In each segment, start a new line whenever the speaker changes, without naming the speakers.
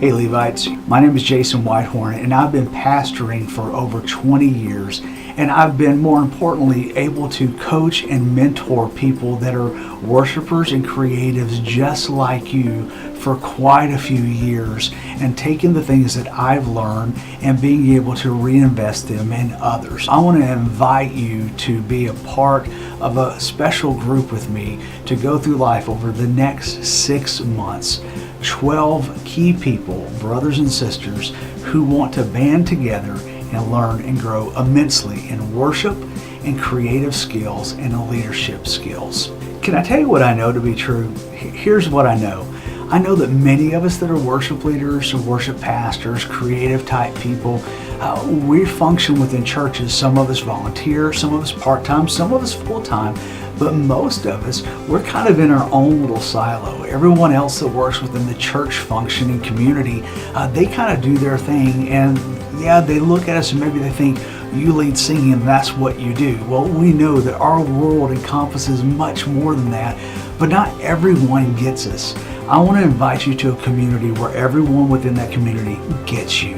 Hey Levites, my name is Jason Whitehorn and I've been pastoring for over 20 years, and I've been, more importantly, able to coach and mentor people that are worshipers and creatives just like you for quite a few years, and taking the things that I've learned and being able to reinvest them in others. I want to invite you to be a part of a special group with me to go through life over the next 6 months. 12 key people, brothers and sisters, who want to band together and learn and grow immensely in worship and creative skills and leadership skills. Can I tell you what I know to be true? Here's what I know. I know that many of us that are worship leaders, worship pastors, creative type people, we function within churches. Some of us volunteer, some of us part-time, some of us full-time, but most of us, we're kind of in our own little silo. Everyone else that works within the church functioning community, they kind of do their thing, and yeah, they look at us and maybe they think, you lead singing and that's what you do. Well, we know that our world encompasses much more than that, but not everyone gets us. I want to invite you to a community where everyone within that community gets you,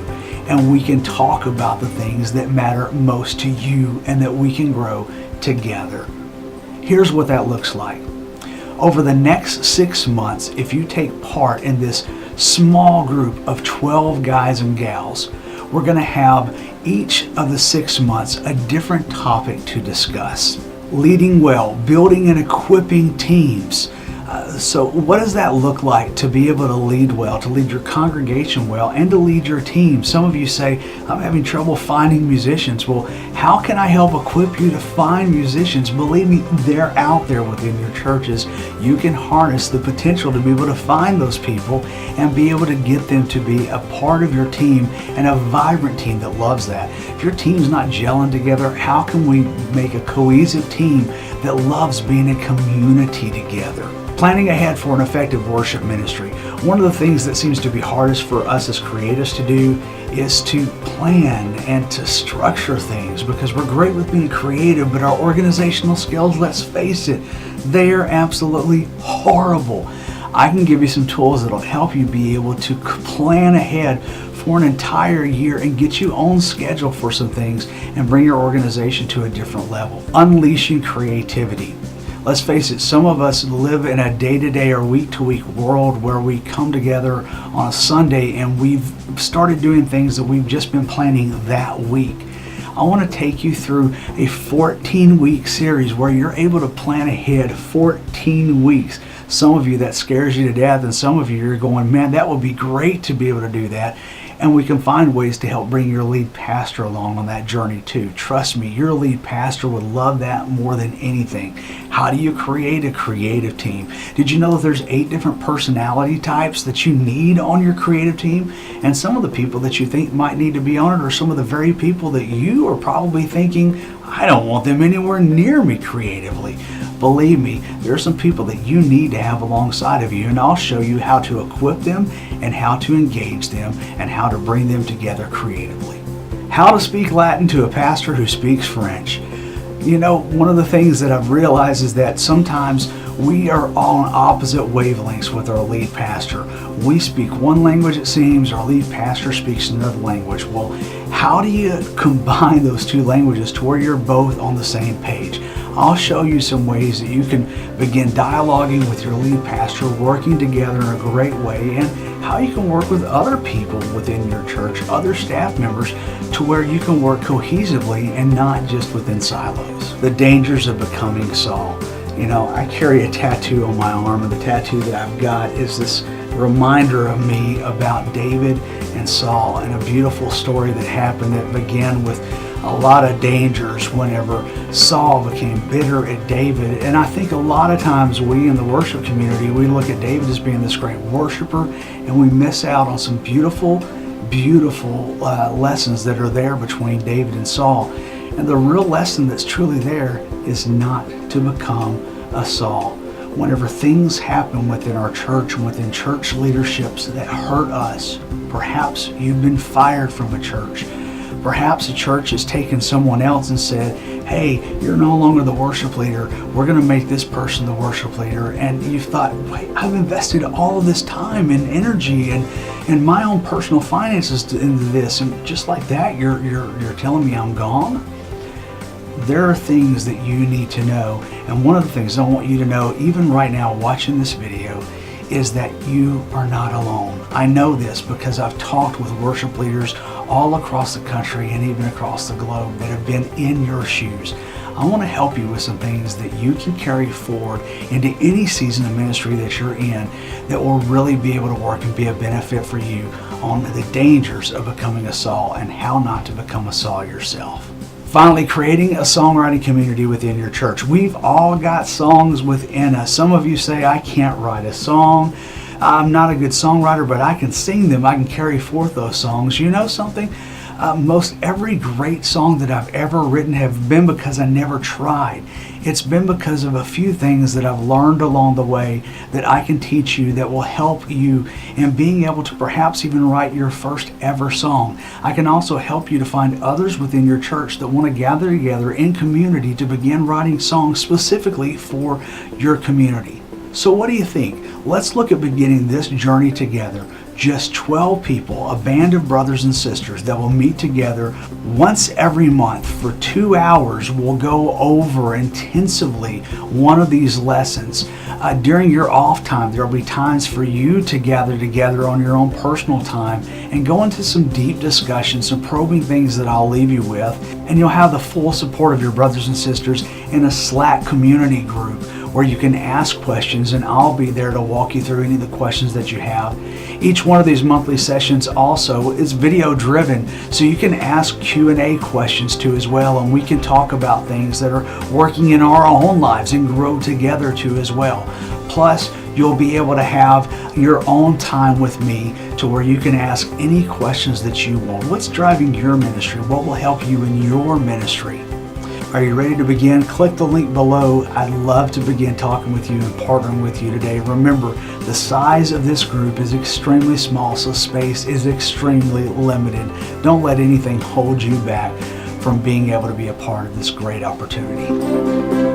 and we can talk about the things that matter most to you and that we can grow together. Here's what that looks like. Over the next 6 months, if you take part in this small group of 12 guys and gals, we're going to have each of the 6 months a different topic to discuss. Leading well, building and equipping teams. So what does that look like to be able to lead well, to lead your congregation well, and to lead your team? Some of you say, I'm having trouble finding musicians. Well, how can I help equip you to find musicians? Believe me, they're out there within your churches. You can harness the potential to be able to find those people and be able to get them to be a part of your team, and a vibrant team that loves that. If your team's not gelling together, how can we make a cohesive team that loves being a community together? Planning ahead for an effective worship ministry. One of the things that seems to be hardest for us as creatives to do is to plan and to structure things, because we're great with being creative, but our organizational skills, let's face it, they are absolutely horrible. I can give you some tools that'll help you be able to plan ahead for an entire year and get you on schedule for some things and bring your organization to a different level. Unleashing creativity. Let's face it, some of us live in a day-to-day or week-to-week world where we come together on a Sunday and we've started doing things that we've just been planning that week. I want to take you through a 14-week series where you're able to plan ahead 14 weeks. Some of you, that scares you to death, and some of you are going, man, that would be great to be able to do that. And we can find ways to help bring your lead pastor along on that journey too. Trust me, your lead pastor would love that more than anything. How do you create a creative team? Did you know that there's 8 different personality types that you need on your creative team? And some of the people that you think might need to be on it are some of the very people that you are probably thinking, I don't want them anywhere near me creatively. Believe me, there are some people that you need to have alongside of you, and I'll show you how to equip them and how to engage them and how to bring them together creatively. How to speak Latin to a pastor who speaks French. You know, one of the things that I've realized is that sometimes we are on opposite wavelengths with our lead pastor. We speak one language, it seems, our lead pastor speaks another language. Well, how do you combine those 2 languages to where you're both on the same page? I'll show you some ways that you can begin dialoguing with your lead pastor, working together in a great way, and how you can work with other people within your church, other staff members, to where you can work cohesively and not just within silos. The dangers of becoming Saul. You know, I carry a tattoo on my arm, and the tattoo that I've got is this reminder of me about David and Saul, and a beautiful story that happened that began with a lot of dangers whenever Saul became bitter at David. And I think a lot of times we in the worship community, we look at David as being this great worshiper, and we miss out on some beautiful lessons that are there between David and Saul. And the real lesson that's truly there is not to become a Saul. Whenever things happen within our church and within church leaderships that hurt us, perhaps you've been fired from a church. Perhaps a church has taken someone else and said, hey, you're no longer the worship leader. We're going to make this person the worship leader. And you've thought, wait, I've invested all of this time and energy, and and my own personal finances into this, and just like that, you're telling me I'm gone? There are things that you need to know, and one of the things I want you to know, even right now watching this video, is that you are not alone. I know this because I've talked with worship leaders all across the country and even across the globe that have been in your shoes. I want to help you with some things that you can carry forward into any season of ministry that you're in that will really be able to work and be a benefit for you on the dangers of becoming a Saul and how not to become a Saul yourself. Finally, creating a songwriting community within your church. We've all got songs within us. Some of you say, I can't write a song. I'm not a good songwriter, but I can sing them. I can carry forth those songs. You know something? Most every great song that I've ever written have been because I never tried. It's been because of a few things that I've learned along the way that I can teach you that will help you in being able to perhaps even write your first ever song. I can also help you to find others within your church that want to gather together in community to begin writing songs specifically for your community. So what do you think? Let's look at beginning this journey together. Just 12 people, a band of brothers and sisters that will meet together once every month for 2 hours. We'll go over intensively one of these lessons. During your off time, there will be times for you to gather together on your own personal time and go into some deep discussions, some probing things that I'll leave you with. And you'll have the full support of your brothers and sisters in a Slack community group where you can ask questions, and I'll be there to walk you through any of the questions that you have. Each one of these monthly sessions also is video driven, so you can ask Q&A questions too as well, and we can talk about things that are working in our own lives and grow together too as well. Plus, you'll be able to have your own time with me to where you can ask any questions that you want. What's driving your ministry? What will help you in your ministry? Are you ready to begin? Click the link below. I'd love to begin talking with you and partnering with you today. Remember, the size of this group is extremely small, so space is extremely limited. Don't let anything hold you back from being able to be a part of this great opportunity.